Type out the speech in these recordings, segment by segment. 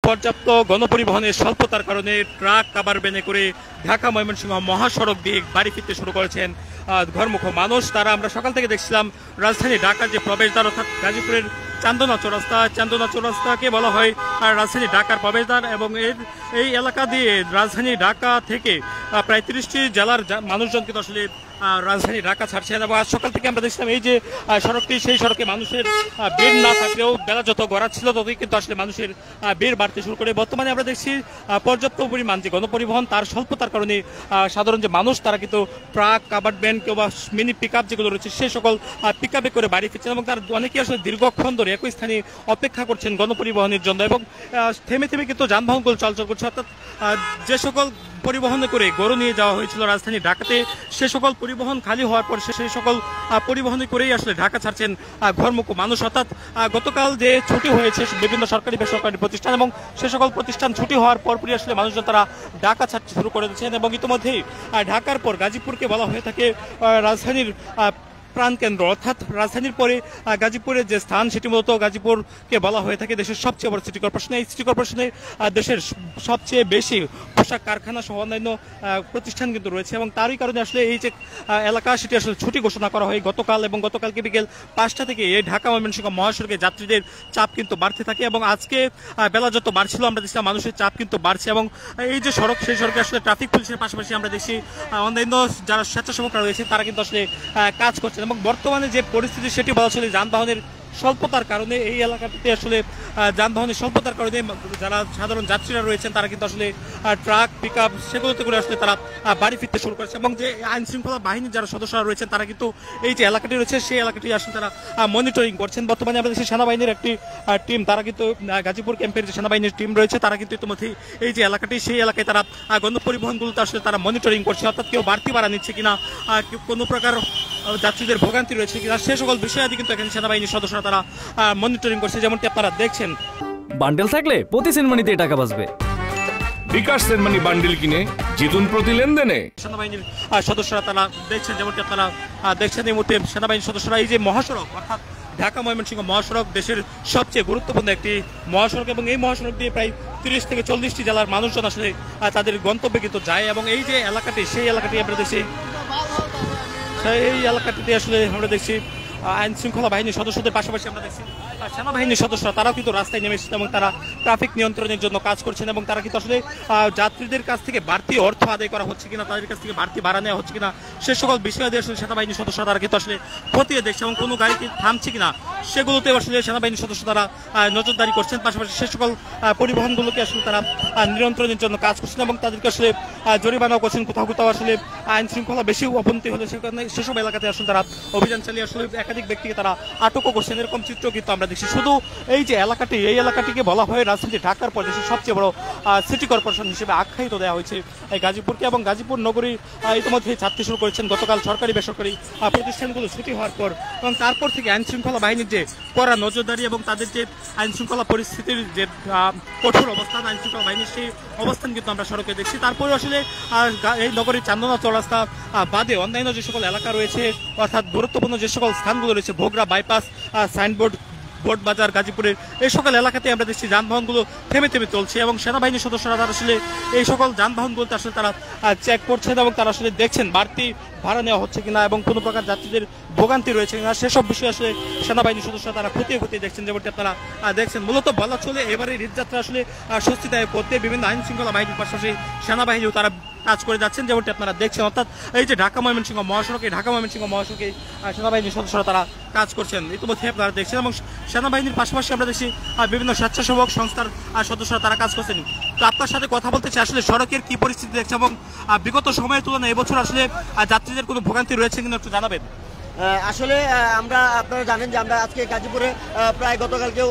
পর্যাপ্ত গণপরিবহনের স্বল্পতার কারণে ট্রাক কাভার ভ্যানে করে ঢাকা ময়মনসিংহ মহাসড়ক দিয়ে বাড়ি ফিরতে শুরু করেছেন ঘরমুখ মানুষ। তারা আমরা সকাল থেকে দেখছিলাম রাজধানী ঢাকার যে প্রবেশদ্বার অর্থাৎ গাজীপুরের চান্দনা চৌরাস্তাকে বলা হয় রাজধানী ঢাকার প্রবেশদ্বার, এবং এই এলাকা দিয়ে রাজধানী ঢাকা থেকে প্রায় 30টি জেলার মানুষজন কিন্তু আসলে রাজধানী ঢাকা ছাড়ছেন। এবং আজ সকাল থেকে আমরা দেখছিলাম এই যে সড়কটি, সেই সড়কে মানুষের ভিড় না থাকলেও বেলা যত গড়াচ্ছিল ততই কিন্তু আসলে মানুষের ভিড় বাড়তে শুরু করে। বর্তমানে আমরা দেখছি পর্যাপ্ত পরিমাণ যে গণপরিবহন তার স্বল্পতার কারণে সাধারণ যে মানুষ তারা কিন্তু ট্রাক, কাভার্ড ভ্যান কিংবা মিনি পিক আপ যেগুলো রয়েছে সেই সকল পিক আপে করে বাড়ি ফিরছেন, এবং তার অনেকেই আসলে দীর্ঘক্ষণ ধরে একই স্থানে অপেক্ষা করছেন গণপরিবহনের জন্য, এবং থেমে থেমে কিন্তু যানবাহনগুলো চলাচল করছে। অর্থাৎ যে সকল পরিবহনে করে গরু নিয়ে যাওয়া হয়েছিল রাজধানী ঢাকাতে সে সকল পরিবহন খালি হওয়ার পর সেই সকল পরিবহনে করেই আসলে ঢাকা ছাড়ছেন ঘরমুখ মানুষ। অর্থাৎ গতকাল যে ছুটি হয়েছে বিভিন্ন সরকারি বেসরকারি প্রতিষ্ঠান, এবং সে সকল প্রতিষ্ঠান ছুটি হওয়ার পরপরই আসলে মানুষজন তারা ঢাকা ছাড়তে শুরু করে দিচ্ছেন। এবং ইতিমধ্যেই ঢাকার পর গাজীপুরকে বলা হয়ে থাকে রাজধানীর প্রাণকেন্দ্র, অর্থাৎ রাজধানীর পরে গাজীপুরের যে স্থান সেটি মূলত গাজীপুরকে বলা হয়ে থাকে দেশের সবচেয়ে বড় সিটি কর্পোরেশন। এই সিটি কর্পোরেশনে দেশের সবচেয়ে বেশি পোশাক কারখানা সহ অন্যান্য প্রতিষ্ঠান কিন্তু রয়েছে, এবং তারই কারণে আসলে এই যে এলাকা সেটি আসলে ছুটি ঘোষণা করা হয় গতকাল, এবং গতকালকে বিকেল 5টা থেকে এই ঢাকা ময়মনসিংহ মহাসড়কে যাত্রীদের চাপ কিন্তু বাড়তে থাকে, এবং আজকে বেলা যত বাড়ছিল আমরা দেখছিলাম মানুষের চাপ কিন্তু বাড়ছে। এবং এই যে সড়ক সেই সড়কে আসলে ট্রাফিক পুলিশের পাশাপাশি আমরা দেখছি অন্যান্য যারা স্বেচ্ছাসেবকরা রয়েছে তারা কিন্তু আসলে কাজ করছে। এবং বর্তমানে যে পরিস্থিতি সেটি বলা চলে যানবাহনের স্বল্পতার কারণে এই এলাকাটিতে আসলে যানবাহনের স্বল্পতার কারণে যারা সাধারণ যাত্রীরা রয়েছেন তারা কিন্তু আসলে ট্রাক, পিক আপ সেগুলোতে করে আসলে তারা বাড়ি ফিরতে শুরু করেছে, এবং যে আইন শৃঙ্খলা বাহিনীর যারা সদস্যরা রয়েছেন তারা কিন্তু এই যে এলাকাটি রয়েছে সেই এলাকাটি আসলে তারা মনিটরিং করছেন। বর্তমানে আমরা দেখছি সেনাবাহিনীর একটি টিম, তারা কিন্তু গাজীপুর ক্যাম্পের যে সেনাবাহিনীর টিম রয়েছে তারা কিন্তু ইতিমধ্যেই এই যে এলাকাটি সেই এলাকায় তারা গণপরিবহনগুলোতে আসলে তারা মনিটরিং করছে, অর্থাৎ কেউ বাড়তি ভাড়া নিচ্ছে কিনা, কোনো প্রকার যাত্রীদের ভোগান্তি রয়েছে কিনা সে সকল বিষয়াদি কিন্তু এখানে সেনাবাহিনীর সদস্যরা তারা মনিটরিং করছে, যেমনটি আপনারা দেখছেন। বান্ডেল থাকলে প্রতি সেনমানিতে টাকা বাঁচবে। বিকাশ সেনমানি বান্ডেল কিনে জিতুন প্রতি লেনদেনে। সেনাবাহিনীর সদস্যরা তারা দেখছেন, যেমনটি আপনারা দেখছেন এই মুহূর্তে সেনাবাহিনীর সদস্যরা এই যে মহাসড়ক অর্থাৎ ঢাকা ময়মনসিংহ মহাসড়ক দেশের সবচেয়ে গুরুত্বপূর্ণ একটি মহাসড়ক, এবং এই মহাসড়ক দিয়ে প্রায় 30 থেকে 40টি জেলার মানুষজন আসলে তাদের গন্তব্যে কিন্তু যায়। এবং এই যে এলাকাটি সেই এলাকাটি আমরা দেখছি, এই এলাকাটিতে আসলে আমরা দেখছি আইন শৃঙ্খলা বাহিনীর সদস্যদের পাশাপাশি আমরা দেখছি সেনাবাহিনীর সদস্যরা তারাও কিন্তু রাস্তায় নেমে এসেছেন, এবং তারা ট্রাফিক নিয়ন্ত্রণের জন্য কাজ করছেন, এবং তারা কিন্তু আসলে যাত্রীদের কাছ থেকে বাড়তি অর্থ আদায় করা হচ্ছে কিনা, তাদের কাছ থেকে বাড়তি ভাড়া নেওয়া হচ্ছে কিনা সে সকল বিষয় দিয়ে আসলে সেনাবাহিনীর সদস্যরা তারা কিন্তু আসলে খতিয়ে দেখছে, এবং কোনো গাড়ি থামছে কিনা সেগুলোতে আসলে সেনাবাহিনীর সদস্য তারা নজরদারি করছেন। পাশাপাশি সে সকল পরিবহনগুলোকে আসলে তারা নিয়ন্ত্রণের জন্য কাজ করছেন, এবং তাদেরকে আসলে জরিমানাও করছেন। কোথাও কোথাও আসলে আইন শৃঙ্খলা বেশি অবনতি হলে সেখানে সেসব এলাকাতে আসলে তারা অভিযান চালিয়ে আসলে একাধিক ব্যক্তিকে তারা আটকও করছেন। এরকম চিত্র কিন্তু আমরা দেখছি। শুধু এই যে এলাকাটি, এই এলাকাটিকে বলা হয় রাজধানী ঢাকার পর দেশের সবচেয়ে বড় সিটি কর্পোরেশন হিসেবে আখ্যায়িত দেওয়া হয়েছে এই গাজীপুরকে, এবং গাজীপুর নগরী ইতিমধ্যে ছাড়তে শুরু করেছেন গতকাল সরকারি বেসরকারি প্রতিষ্ঠানগুলো ছুটি হওয়ার পর, এবং তারপর থেকে আইন শৃঙ্খলা বাহিনীর যে কড়া নজরদারি এবং তাদের যে আইন শৃঙ্খলা পরিস্থিতির যে কঠোর অবস্থান, আইন শৃঙ্খলা বাহিনীর সেই অবস্থান কিন্তু আমরা সড়কে দেখছি। তারপরে আসলে এই নগরীর চান্দনা চৌরাস্তা বাদে অন্যান্য যে সকল এলাকা রয়েছে অর্থাৎ গুরুত্বপূর্ণ যে সকল স্থানগুলো রয়েছে ভোগড়া বাইপাস, সাইনবোর্ড, বোট বাজার, গাজীপুরের এই সকল এলাকাতে আমরা দেখছি যানবাহনগুলো থেমে থেমে চলছে, এবং সেনাবাহিনীর সদস্যরা তারা আসলে এই সকল যানবাহনগুলোতে আসলে তারা চেক করছেন, এবং তারা আসলে দেখছেন বাড়তি ভাড়া নেওয়া হচ্ছে কিনা এবং কোনো প্রকার যাত্রীদের ভোগান্তি রয়েছে কিনা সেসব বিষয়ে আসলে সেনাবাহিনীর সদস্যরা তারা খতিয়ে খতিয়ে দেখছেন, যেমনটি আপনারা দেখছেন। মূলত বলা চলে এবারে ঈদযাত্রা আসলে স্বস্তিদায়ক করতে বিভিন্ন আইন শৃঙ্খলা বাহিনীর পাশাপাশি সেনাবাহিনীও তারা কাজ করে যাচ্ছেন, যেমনটি আপনারা দেখছেন। অর্থাৎ এই যে ঢাকা ময়মনসিংহ মহাসড়কে সেনাবাহিনীর সদস্যরা তারা কাজ করছেন ইতিমধ্যে আপনারা দেখছেন, এবং সেনাবাহিনীর পাশাপাশি আমরা দেখছি বিভিন্ন স্বেচ্ছাসেবক সংস্থার সদস্যরা তারা কাজ করছেন। তো আপনার সাথে কথা বলতে চাই আসলে সড়কের কি পরিস্থিতি দেখছে, এবং বিগত সময়ের তুলনায় এবছর আসলে যাত্রীদের কোনো ভোগান্তি রয়েছে কিনা একটু জানাবেন। আসলে আমরা আপনারা জানেন যে আমরা আজকে গাজীপুরে প্রায় গতকালকেও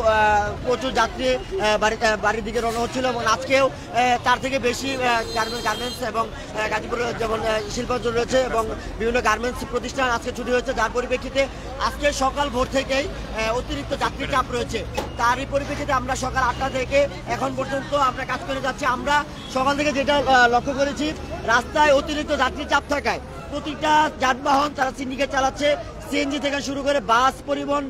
প্রচুর যাত্রী বাড়ির দিকে রওনা হচ্ছিল, এবং আজকেও তার থেকে বেশি গার্মেন্টস এবং গাজীপুরে যেমন শিল্পাঞ্চল রয়েছে এবং বিভিন্ন গার্মেন্টস প্রতিষ্ঠান আজকে ছুটি হয়েছে, যার পরিপ্রেক্ষিতে আজকে সকাল ভোর থেকেই অতিরিক্ত যাত্রী চাপ রয়েছে। তারই পরিপ্রেক্ষিতে আমরা সকাল 8টা থেকে এখন পর্যন্ত আমরা কাজ করে যাচ্ছি। আমরা সকাল থেকে যেটা লক্ষ্য করেছি, রাস্তায় অতিরিক্ত যাত্রী চাপ থাকায় প্রতিটা যানবাহন তারা সিন্ডিকেট চালাচ্ছে, সিএনজি থেকে শুরু করে বাস পরিবহন,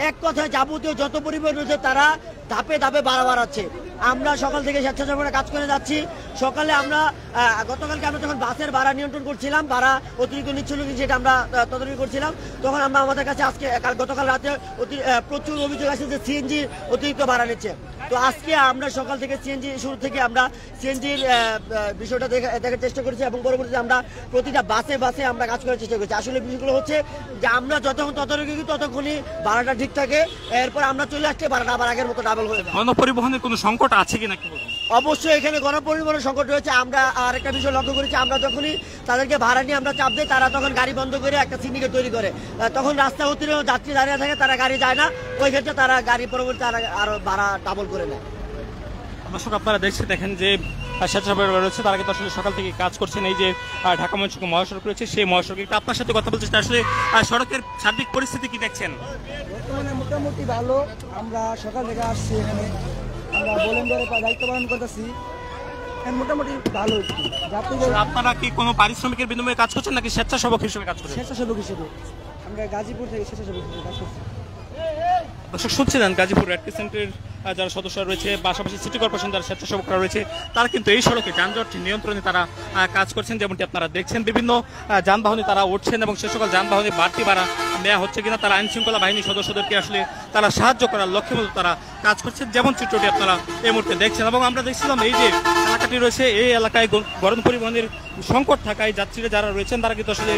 এক কথায় যাবতীয় যত পরিবহন রয়েছে তারা ধাপে ধাপে ভাড়া বাড়াচ্ছে। আমরা সকাল থেকে স্বেচ্ছাসেবকরা কাজ করে যাচ্ছি। সকালে আমরা গতকালকে আমরা যখন বাসের ভাড়া নিয়ন্ত্রণ করছিলাম, ভাড়া অতিরিক্ত নিচ্ছিল কি সেটা আমরা তদারকি করছিলাম, তখন আমরা আমাদের কাছে আজকে গতকাল রাতে প্রচুর অভিযোগ আসে যে সিএনজি অতিরিক্ত ভাড়া নিচ্ছে। তো আজকে আমরা সকাল থেকে সিএনজি শুরু থেকে আমরা সিএনজির বিষয়টা দেখার চেষ্টা করেছি এবং পরবর্তীতে আমরা প্রতিটা বাসে বাসে আমরা কাজ করার চেষ্টা করছি। আসলে বিষয়গুলো হচ্ছে যে আমরা যতক্ষণ তদারকি করি ততক্ষণই ভাড়াটা ঠিক থাকে, এরপর আমরা চলে আসলে ভাড়াটা আবার আগের মতো ডাবল হয়ে যায়। গণপরিবহনের কোনো সংকট আছে কিনা কি বলবেন? অবশ্যই এখানে গণপরিবহনের সংকট রয়েছে। আমরা আরেকটা বিষয় লক্ষ্য করেছি, আমরা যখনই তাদেরকে ভাড়া নিয়ে আমরা চাপ দিই, তারা তখন গাড়ি বন্ধ করে একটা সিন্ডিকেট তৈরি করে, তখন রাস্তা অতিরিক্ত যাত্রী দাঁড়িয়ে থাকে, তারা গাড়ি যায় না, ওই ক্ষেত্রে তারা গাড়ি পরবর্তী আরো ভাড়া ডাবল করে নেয়। দর্শক আপনারা দেখেন যে স্বেচ্ছাসেবকরা রয়েছে, তারা কিন্তু আসলে সকাল থেকে কাজ করছেন। এই যে ঢাকা ময়মনসিংহ মহাসড়ক রয়েছে, সেই মহাসড়কে একটু আপনার সাথে কথা বলতে চাই। আসলে সড়কের সার্বিক পরিস্থিতি কি দেখছেন? বর্তমানে মোটামুটি ভালো। আমরা সকাল থেকে আসছি, এখানে আমরা বোলেন্ডারে দায়িত্ব পালন করতেছি, মোটামুটি ভালো। আপনারা কি কোনো পারিশ্রমিকের বিনিময়ে কাজ করছেন নাকি স্বেচ্ছাসেবক হিসেবে কাজ করছেন? স্বেচ্ছাসেবক হিসেবে আমরা গাজীপুর থেকে স্বেচ্ছাসেবক হিসেবে কাজ করছি। দর্শক শুনছিলেন গাজীপুর রেড ক্রিসেন্টের যারা সদস্যরা রয়েছে, পাশাপাশি সিটি কর্পোরেশন যারা স্বেচ্ছাসেবকরা রয়েছে, তারা কিন্তু এই সড়কে যানজট নিয়ন্ত্রণে তারা কাজ করছেন। যেমনটি আপনারা দেখছেন, বিভিন্ন যানবাহনে তারা উঠছেন এবং সে সকল যানবাহনে বাড়তি ভাড়া নেওয়া হচ্ছে কিনা তারা আইন শৃঙ্খলা বাহিনীর সদস্যদেরকে আসলে তারা সাহায্য করার লক্ষ্যে মতো তারা কাজ করছেন, যেমন চিত্রটি আপনারা এই মুহূর্তে দেখছেন। এবং আমরা দেখছিলাম এই যে এলাকাটি রয়েছে, এই এলাকায় গণপরিবহনের সংকট থাকায় যাত্রীরা যারা রয়েছেন তারা কিন্তু আসলে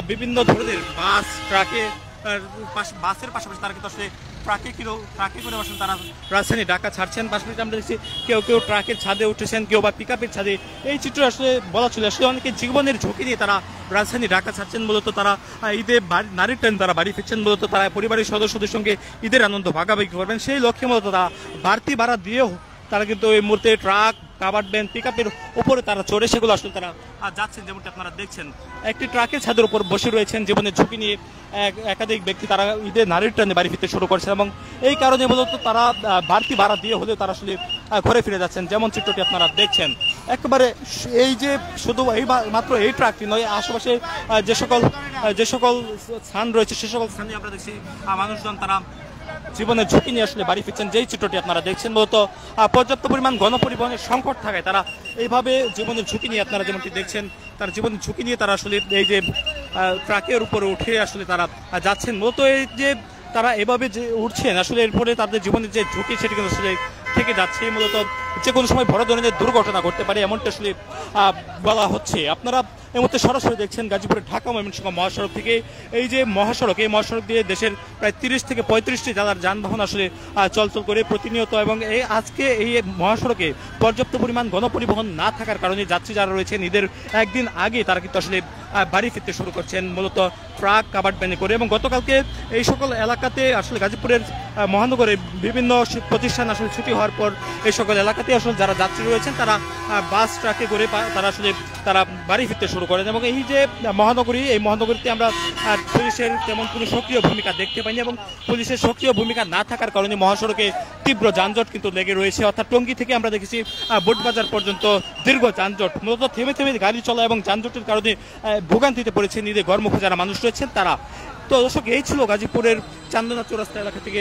বিভিন্ন ধরনের বাস, ট্রাকে, বাসের পাশাপাশি তারা কিন্তু আসলে ট্রাকে করে বসেন, তারা রাজধানী ঢাকা ছাড়ছেন। পাশাপাশি আমরা দেখছি কেউ কেউ ট্রাকের ছাদে উঠেছেন, কেউ বা পিকআপের ছাদে। এই চিত্র আসলে বলা চলে আসলে অনেকে জীবনের ঝুঁকি নিয়ে তারা রাজধানী ঢাকা ছাড়ছেন। মূলত তারা ঈদে নারীর টাইম তারা বাড়ি ফিরছেন, মূলত তারা পরিবারের সদস্যদের সঙ্গে ঈদের আনন্দ ভাগাভাগি করবেন, সেই লক্ষ্যে মূলত তারা বাড়তি ভাড়া দিয়েও তারা কিন্তু এই মুহূর্তে ট্রাক, কাভার্ড ভ্যান, পিকআপের উপরে তারা চড়ে সেগুলো আসলে তারা যাচ্ছেন। যেমনটি আপনারা দেখছেন, একটি ট্রাকের ছাদের উপর বসে রয়েছেন জীবনের ঝুঁকি নিয়ে একাধিক ব্যক্তি, তারা ঈদে নারীর টানে বাড়ি ফিরতে শুরু করছেন এবং এই কারণে মূলত তারা বাড়তি ভাড়া দিয়ে হলেও তারা আসলে ঘরে ফিরে যাচ্ছেন, যেমন চিত্রটি আপনারা দেখছেন। একেবারে এই যে শুধু এই মাত্র এই ট্রাকটি নয়, আশেপাশে যে সকল স্থান রয়েছে সে সকল স্থানে আমরা দেখছি মানুষজন তারা জীবনের ঝুঁকি নিয়ে আসলে বাড়ি ফিরছেন। যেই চিত্রটি আপনারা দেখছেন, মূলত পর্যাপ্ত পরিমাণ গণপরিবহনের সংকট থাকায় তারা এইভাবে জীবনের ঝুঁকি নিয়ে, আপনারা যেমনটি দেখছেন, তার জীবনের ঝুঁকি নিয়ে তারা আসলে এই যে ট্রাকের উপরে উঠে আসলে তারা যাচ্ছেন। মূলত এই যে তারা এভাবে যে উঠছেন, আসলে এরপরে তাদের জীবনের যে ঝুঁকি সেটি কিন্তু আসলে থেকে যাচ্ছে। মূলত যে কোনো সময় বড় ধরনের দুর্ঘটনা ঘটতে পারে এমনটা আসলে বলা হচ্ছে। আপনারা এই মুহূর্তে সরাসরি দেখছেন গাজীপুরের ঢাকা ময়মনসিংহ মহাসড়ক থেকে। এই যে মহাসড়ক, এই মহাসড়ক দিয়ে দেশের প্রায় 30 থেকে 35টি জেলার যানবাহন আসলে চলাচল করে প্রতিনিয়ত, এবং এই আজকে এই মহাসড়কে পর্যাপ্ত পরিমাণ গণপরিবহন না থাকার কারণে যাত্রী যারা রয়েছেন ঈদের একদিন আগে তারা কিন্তু আসলে বাড়ি ফিরতে শুরু করছেন, মূলত ট্রাক, কাভার্ড ভ্যানে করে। এবং গতকালকে এই সকল এলাকাতে আসলে গাজীপুরের মহানগরে বিভিন্ন প্রতিষ্ঠান আসলে ছুটি হওয়ার পর এই সকল এলাকাতে আসলে যারা যাত্রী রয়েছেন তারা বাস, ট্রাকে করে তারা আসলে তারা বাড়ি ফিরতে শুরু করেন। এবং এই যে মহানগরী, এই মহানগরীতে আমরা পুলিশের তেমন কোনো সক্রিয় ভূমিকা দেখতে পাইনি, এবং পুলিশের সক্রিয় ভূমিকা না থাকার কারণে মহাসড়কে তীব্র যানজট কিন্তু লেগে রয়েছে। অর্থাৎ টঙ্গী থেকে আমরা দেখেছি বোটবাজার পর্যন্ত দীর্ঘ যানজট, মূলত থেমে থেমে গাড়ি চলা এবং যানজটের কারণে ভোগান্তিতে পড়েছেন ঈদে ঘরমুখী যারা মানুষ রয়েছেন তারা। তো দর্শক, এই ছিল গাজীপুরের চান্দনা চৌরাস্তা এলাকা থেকে